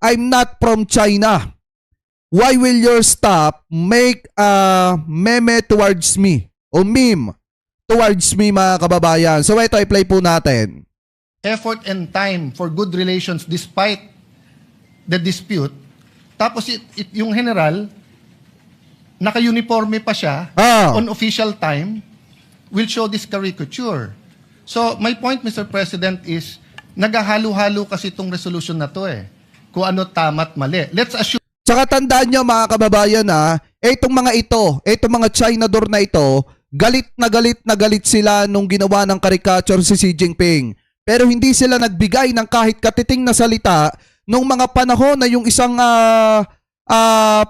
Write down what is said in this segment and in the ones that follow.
I'm not from China. Why will your staff make a meme towards me? O meme towards me, mga kababayan. So ito, i-play po natin. Effort and time for good relations despite the dispute. Tapos yung general, naka-uniforme pa siya on official time, will show this caricature. So my point, Mr. President, is naghahalo-halo kasi itong resolution na to eh. Kung ano tama't mali. Let's assume. Tsaka tandaan nyo, mga kababayan, itong mga ito, itong mga Chinador na ito, galit na galit sila nung ginawa ng caricature si Xi Jinping. Pero hindi sila nagbigay ng kahit katiting na salita nung mga panahon na yung isang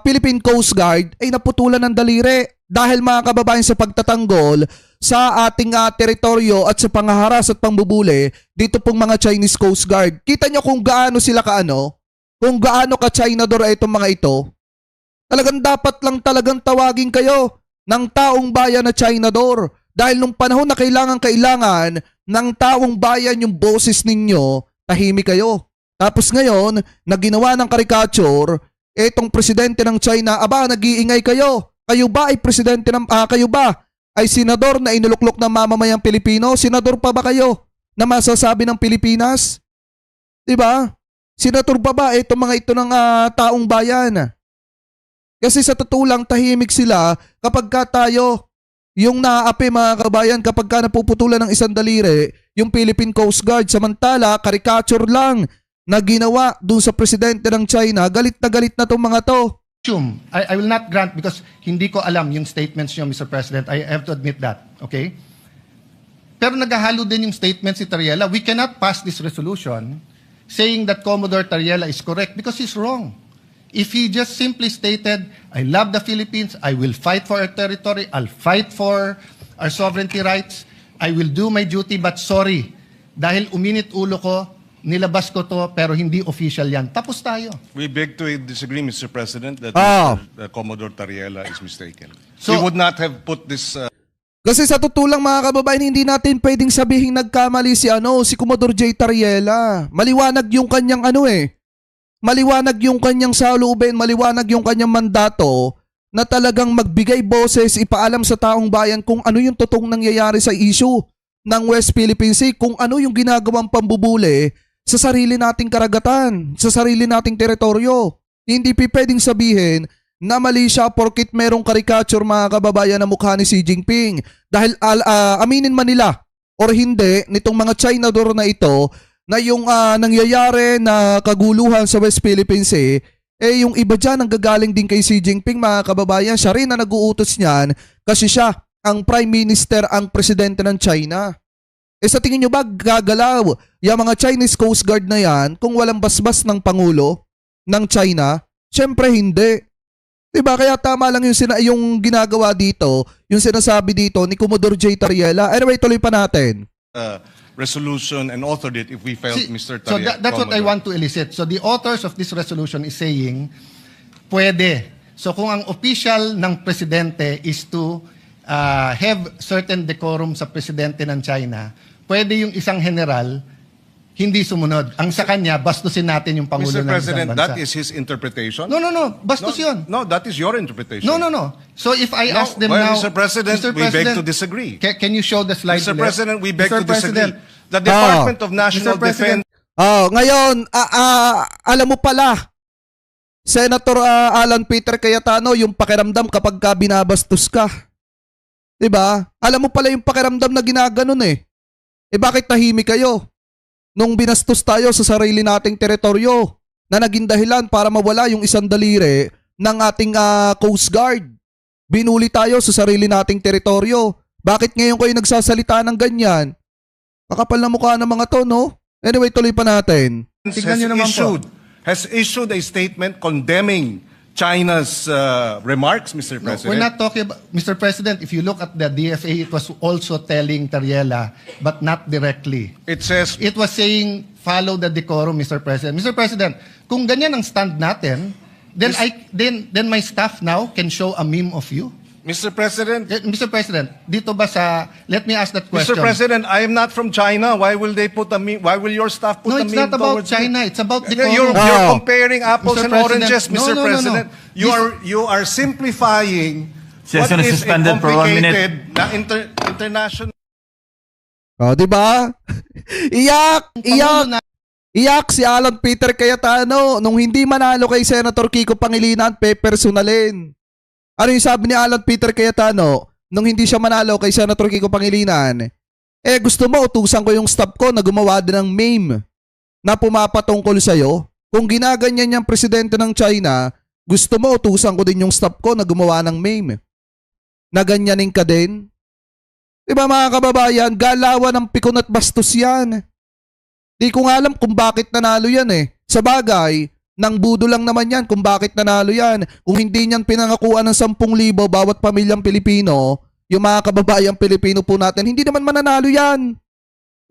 Philippine Coast Guard ay naputulan ng daliri dahil, mga kababayan, sa pagtatanggol sa ating teritoryo at sa panghaharas at pangbubuli dito pong mga Chinese Coast Guard. Kita nyo kung gaano sila kung gaano ka-Chinador itong mga ito. Talagang dapat lang talagang tawagin kayo ng taong bayan na Chinador. Dahil nung panahon na kailangan ng taong bayan yung boses ninyo, tahimik kayo. Tapos ngayon, na ginawa ng caricature, itong presidente ng China, nag-iingay kayo. Kayo ba ay presidente ng, kayo ba ay senador na inuluklok ng mamamayang Pilipino? Senador pa ba kayo na masasabi ng Pilipinas? Diba? Senator pa ba itong mga ito ng taong bayan? Kasi sa totoo lang, tahimik sila kapag ka tayo yung naaapi, mga kabayan, kapag ka napuputulan ng isang daliri, yung Philippine Coast Guard. Samantala, caricature lang na ginawa dun sa presidente ng China. Galit na itong mga to. I will not grant because hindi ko alam yung statements niyo, Mr. President. I have to admit that. Okay? Pero naghahalo din yung statement si Tariela. We cannot pass this resolution saying that Commodore Tariela is correct because he's wrong. If he just simply stated, I love the Philippines, I will fight for our territory, I'll fight for our sovereignty rights, I will do my duty, but sorry, dahil uminit ulo ko, nilabas ko to, pero hindi official yan. Tapos tayo. We beg to disagree, Mr. President, that Mr. Commodore Tariela is mistaken. So, he would not have put this... Kasi sa totoo lang, mga kababayan, hindi natin pwedeng sabihin nagkamali si Commodore J. Tariela. Maliwanag yung kanyang maliwanag yung kanyang salubin, maliwanag yung kanyang mandato na talagang magbigay boses, ipaalam sa taong bayan kung ano yung totoong nangyayari sa issue ng West Philippine Sea, kung ano yung ginagawang pambubuli sa sarili nating karagatan, sa sarili nating teritoryo. Hindi pwedeng sabihin na mali siya porkit merong caricature, mga kababayan, na mukha ni Xi Jinping. Dahil aminin man nila or hindi nitong mga Chinador na ito na yung nangyayari na kaguluhan sa West Philippine Sea, yung iba dyan ang gagaling din kay Xi Jinping, mga kababayan. Siya rin na nag-uutos niyan kasi siya ang Prime Minister, ang presidente ng China. Sa tingin nyo ba gagalaw yung mga Chinese Coast Guard na yan kung walang basbas ng Pangulo ng China? Siyempre hindi. Diba? Kaya tama lang yung ginagawa dito, yung sinasabi dito ni Commodore J. Tariela. Anyway, tuloy pa natin. Resolution and authored it if we felt Mr. Tariela. So that's what I want to elicit. So the authors of this resolution is saying, pwede. So kung ang official ng presidente is to have certain decorum sa presidente ng China, pwede yung isang general hindi sumunod. Ang sa kanya, bastusin natin yung Pangulo ng isang bansa. Mr. President, that is his interpretation? No. Bastos yun. No, that is your interpretation. No. So if I ask them now... Mr. President, we beg to disagree. Can you show the slide? Mr. President, we beg Mr. to disagree. President, The Department of National Defense... Ngayon, alam mo pala, Senator Alan Peter Cayetano, yung pakiramdam kapag ka binabastos ka. Diba? Alam mo pala yung pakiramdam na ginaganon eh. Bakit tahimik kayo? Nung binastos tayo sa sarili nating teritoryo na naging dahilan para mawala yung isang daliri ng ating Coast Guard. Binuli tayo sa sarili nating teritoryo. Bakit ngayon kayo nagsasalita ng ganyan? Kakapal na mukha ng mga to, no? Anyway, tuloy pa natin. Has issued a statement condemning China's remarks, Mr. President. We're not talking about, Mr. President, if you look at the DFA, it was also telling Tariela, but not directly. It says... It was saying, follow the decorum, Mr. President. Mr. President, kung ganyan ang stand natin, then my staff now can show a meme of you. Mr. President, Mr. President, dito ba sa, let me ask that question. Mr. President, I am not from China. Why will they put a meme? Why will your staff put No, a it's meme not about towards me? China. It's about the You're Oh. comparing apples Mr. and President, oranges, no, Mr. no, no, no. President. You are simplifying what Session is is a suspended for 1 complicated minute. na international. Oh, di ba? Iyak! Pangulo na- Iyak si Alan Peter Cayetano nung hindi manalo kay Senator Kiko Pangilinan, personalin. Ano yung sabi ni Alan Peter Cayetano nung hindi siya manalo kay Senator Kiko Pangilinan? Gusto mo utusan ko yung staff ko na gumawa din ng meme na pumapatungkol sa'yo? Kung ginaganyan niyang presidente ng China, gusto mo utusan ko din yung staff ko na gumawa ng meme na ganyanin ka din? Diba mga kababayan, galawan ng pikon at bastos yan. Di ko nga alam kung bakit nanalo yan eh. Sa bagay, nang budo lang naman yan kung bakit nanalo yan. Kung hindi niyan pinangakuan ng 10,000 bawat pamilyang Pilipino, yung mga kababayang Pilipino po natin, hindi naman mananalo yan.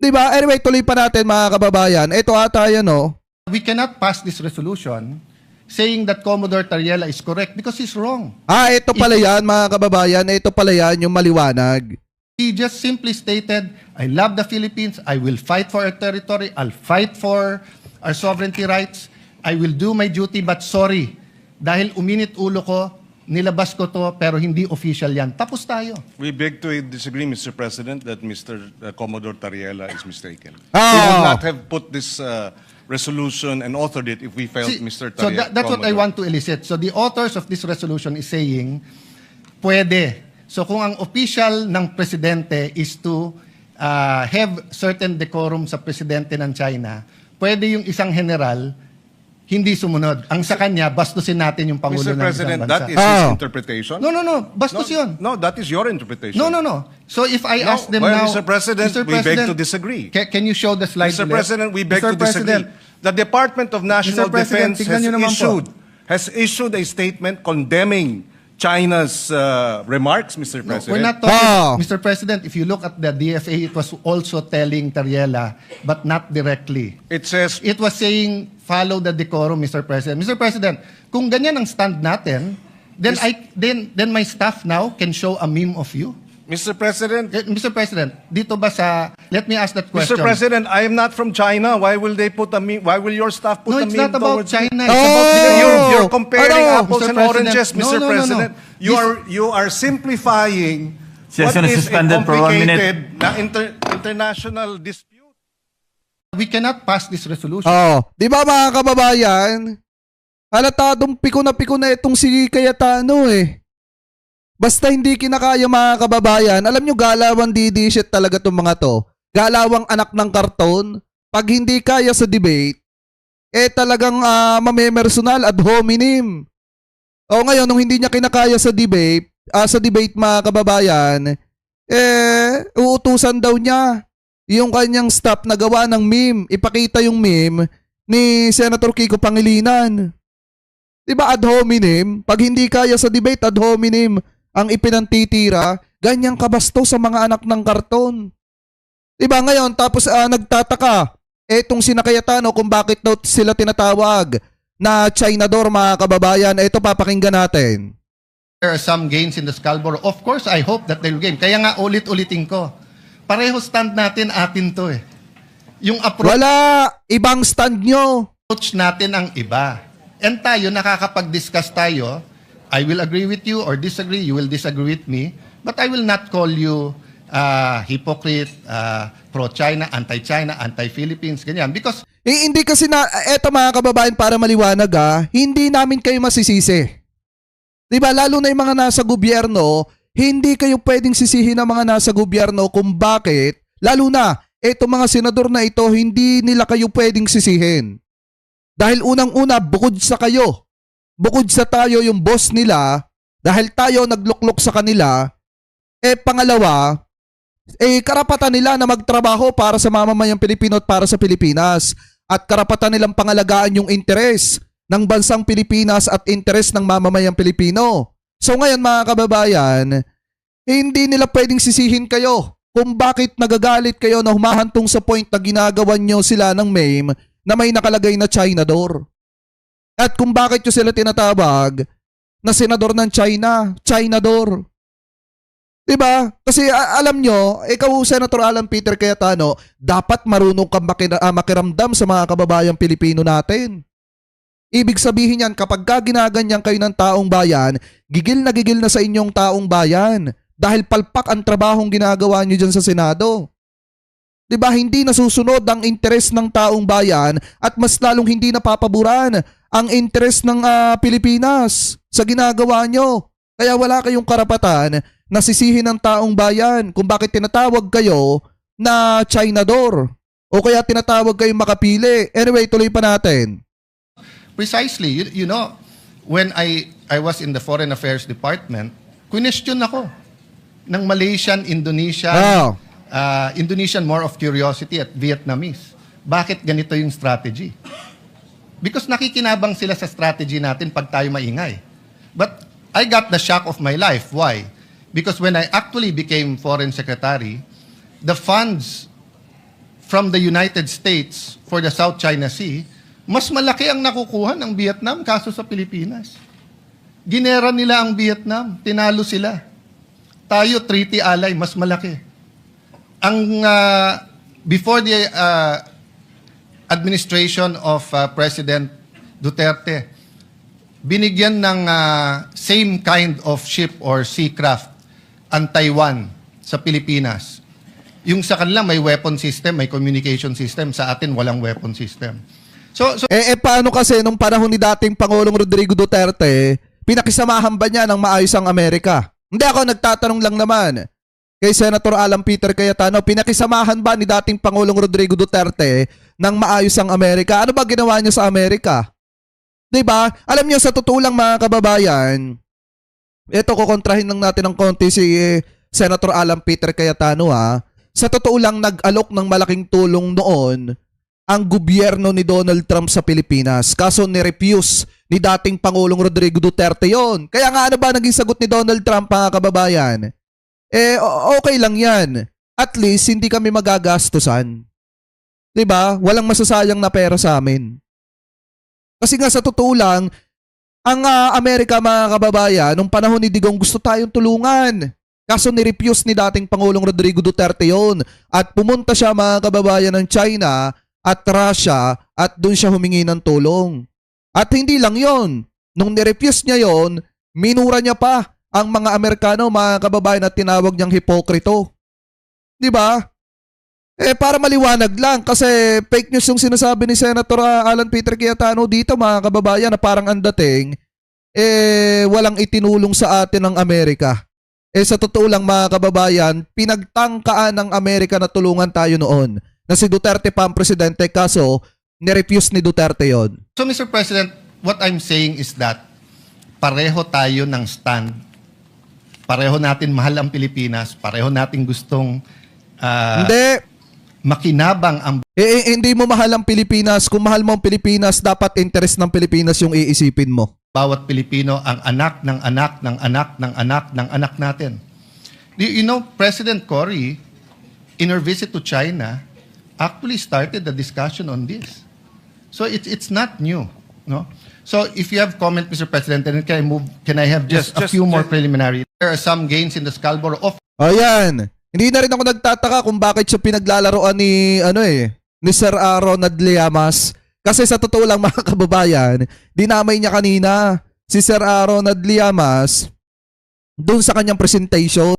Diba? Anyway, tuloy pa natin mga kababayan. Ito ata yan oh. We cannot pass this resolution saying that Commodore Tariela is correct because he's wrong. Ito pala yan mga kababayan. Ito pala yan yung maliwanag. He just simply stated, I love the Philippines. I will fight for our territory. I'll fight for our sovereignty rights. I will do my duty, but sorry. Dahil uminit ulo ko, nilabas ko to, pero hindi official yan. Tapos tayo. We beg to disagree, Mr. President, that Mr. Commodore Tariela is mistaken. Oh. We would not have put this resolution and authored it if we felt See, Mr. so Tariela. that's what I want to elicit. So the authors of this resolution is saying, pwede. So kung ang official ng presidente is to have certain decorum sa presidente ng China, pwede yung isang general hindi sumunod. Ang sa kanya, bastusin natin yung Pangulo Mr. ng President, isang that bansa. is his Oh. interpretation. No, bastos yun. No, that is your interpretation. No. So if I No, ask them well, now... Mr. President, we beg to disagree. Can you show the slide Mr. ulit? President, we beg Mr. to disagree. President, The Department of National Mr. President, Defense tignan nyo naman po. has issued a statement condemning China's remarks, Mr. No, President. we're not talking, Oh. Mr. President, if you look at the DFA, it was also telling Tariela, but not directly. It says, It was saying, follow the decorum, Mr. President. Mr. President, kung ganyan ang stand natin, then my staff now can show a meme of you. Mr. President, Mr. President, dito ba sa, let me ask that question. Mr. President, I am not from China. Why will they put a meme? Why will your staff put No, a it's meme not about towards me? China. It's Oh! about the You're comparing Ano? apples Mr. and President, oranges, no, Mr. no, no, no. President. You are simplifying what Session is is a suspended for 1 minute. complicated na international dispute. We cannot pass this resolution. Di ba mga kababayan? Halatadong piko na itong si Cayetano eh. Basta hindi kinakaya mga kababayan, alam nyo galawang DD shit talaga itong mga to. Galawang anak ng karton. Pag hindi kaya sa debate, talagang mamemersonal ad hominem. O ngayon, nung hindi niya kinakaya sa debate mga kababayan, uutusan daw niya yung kanyang staff na gawa ng meme. Ipakita yung meme ni Senator Kiko Pangilinan. Diba ad hominem? Pag hindi kaya sa debate, ad hominem ang ipinantitira, ganyang kabasto sa mga anak ng karton. Diba ngayon, tapos nagtataka, etong sina Cayetano kung bakit daw sila tinatawag na Chinador mga kababayan. Ito papakinggan natin. There are some gains in the Scarborough. Of course, I hope that they'll gain. Kaya nga ulit-ulitin ko. Pareho stand natin, atin to eh. Yung Wala, ibang stand nyo. approach natin ang iba. And tayo, nakakapag-discuss tayo. I will agree with you or disagree. You will disagree with me. But I will not call you hypocrite, pro-China, anti-China, anti-Philippines, ganyan. Because Hindi kasi eto mga kababayan para maliwanag hindi namin kayo masisisi. Diba? Lalo na yung mga nasa gobyerno, hindi kayo pwedeng sisihin ng mga nasa gobyerno kung bakit, lalo na, eto mga senador na ito, hindi nila kayo pwedeng sisihin. Dahil unang-una, bukod sa kayo, bukod sa tayo yung boss nila, dahil tayo nagluklok sa kanila, pangalawa, karapatan nila na magtrabaho para sa mamamayang Pilipino at para sa Pilipinas. At karapatan nilang pangalagaan yung interes ng bansang Pilipinas at interes ng mamamayang Pilipino. So ngayon mga kababayan, hindi nila pwedeng sisihin kayo kung bakit nagagalit kayo na humahantong sa point na ginagawan nyo sila ng meme na may nakalagay na Chinador. At kung bakit nyo sila tinatawag na senador ng China, Chinador. Diba? Kasi alam nyo, ikaw Senator Alan Peter Cayetano, dapat marunong kang makiramdam sa mga kababayang Pilipino natin. Ibig sabihin yan, kapag ginaganyan kayo ng taong bayan, gigil na sa inyong taong bayan. Dahil palpak ang trabahong ginagawa nyo dyan sa Senado. Diba? Hindi nasusunod ang interes ng taong bayan at mas lalong hindi napapaboran ang interes ng Pilipinas sa ginagawa nyo. Kaya wala kayong karapatan na sisihin ng taong bayan kung bakit tinatawag kayo na Chinador o kaya tinatawag kayong makapili. Anyway, tuloy pa natin. Precisely. You know, when I was in the Foreign Affairs Department, question ako ng Malaysian, Indonesian, Indonesian more of curiosity at Vietnamese. Bakit ganito yung strategy? Because nakikinabang sila sa strategy natin pag tayo maingay. But I got the shock of my life. Why? Because when I actually became Foreign Secretary, the funds from the United States for the South China Sea, mas malaki ang nakukuha ng Vietnam kaso sa Pilipinas. Ginera nila ang Vietnam, tinalo sila. Tayo, treaty ally, mas malaki. Ang before the administration of President Duterte, binigyan ng same kind of ship or seacraft ang Taiwan sa Pilipinas. Yung sa kanila may weapon system, may communication system. Sa atin walang weapon system. So paano kasi nung panahon ni dating Pangulong Rodrigo Duterte, pinakisamahan ba niya ng maayos ang Amerika? Hindi, ako nagtatanong lang naman. Kay Senator Alan Peter Cayetano, pinakisamahan ba ni dating Pangulong Rodrigo Duterte ng maayos ang Amerika? Ano ba ginawa niya sa Amerika? 'Di ba? Alam niyo, sa totoo lang mga kababayan, ito kukontrahin lang natin ng konti si Senator Alan Peter Cayetano ha. Sa totoo lang, nag-alok ng malaking tulong noon ang gobyerno ni Donald Trump sa Pilipinas. Kaso ni-refuse ni dating Pangulong Rodrigo Duterte yon. Kaya nga, ano ba naging sagot ni Donald Trump mga kababayan? Okay lang yan. At least hindi kami magagastusan. 'Di ba? Walang masasayang na pera sa amin. Kasi nga sa totoo lang, ang Amerika mga kababayan, nung panahon ni Digong, gusto tayong tulungan. Kaso ni-refuse ni dating Pangulong Rodrigo Duterte yon. At pumunta siya mga kababayan ng China at Russia at doon siya humingi ng tulong. At hindi lang yon. Nung ni-refuse niya yon, minura niya pa ang mga Amerikano, mga kababayan, at tinawag niyang hipokrito. 'Di ba? Para maliwanag lang, kasi fake news yung sinasabi ni Senator Alan Peter Cayetano dito mga kababayan, na parang ang dating, walang itinulong sa atin ng Amerika. Sa totoo lang mga kababayan, pinagtangkaan ng Amerika na tulungan tayo noon. Na si Duterte pa ang presidente, kaso nirefuse ni Duterte yon. So Mr. President, what I'm saying is that pareho tayo ng stand. Pareho natin mahal ang Pilipinas, pareho natin gustong Hindi. makinabang ang Hindi mo mahal ang Pilipinas. Kung mahal mo ang Pilipinas, dapat interest ng Pilipinas yung iisipin mo. bawat Pilipino, ang anak ng anak ng anak ng anak ng anak natin. You know, President Cory, in her visit to China, actually started the discussion on this. So it's not new, no? So if you have comment, Mr. President, then can I have just a few more preliminary? There are some gains in the Scarborough of Ayan. Hindi na rin ako nagtataka kung bakit siya pinaglalaroan ni ni Sir Ronald Llamas. Kasi sa totoo lang mga kababayan, dinamay niya kanina si Sir Ronald Llamas doon sa kanyang presentation.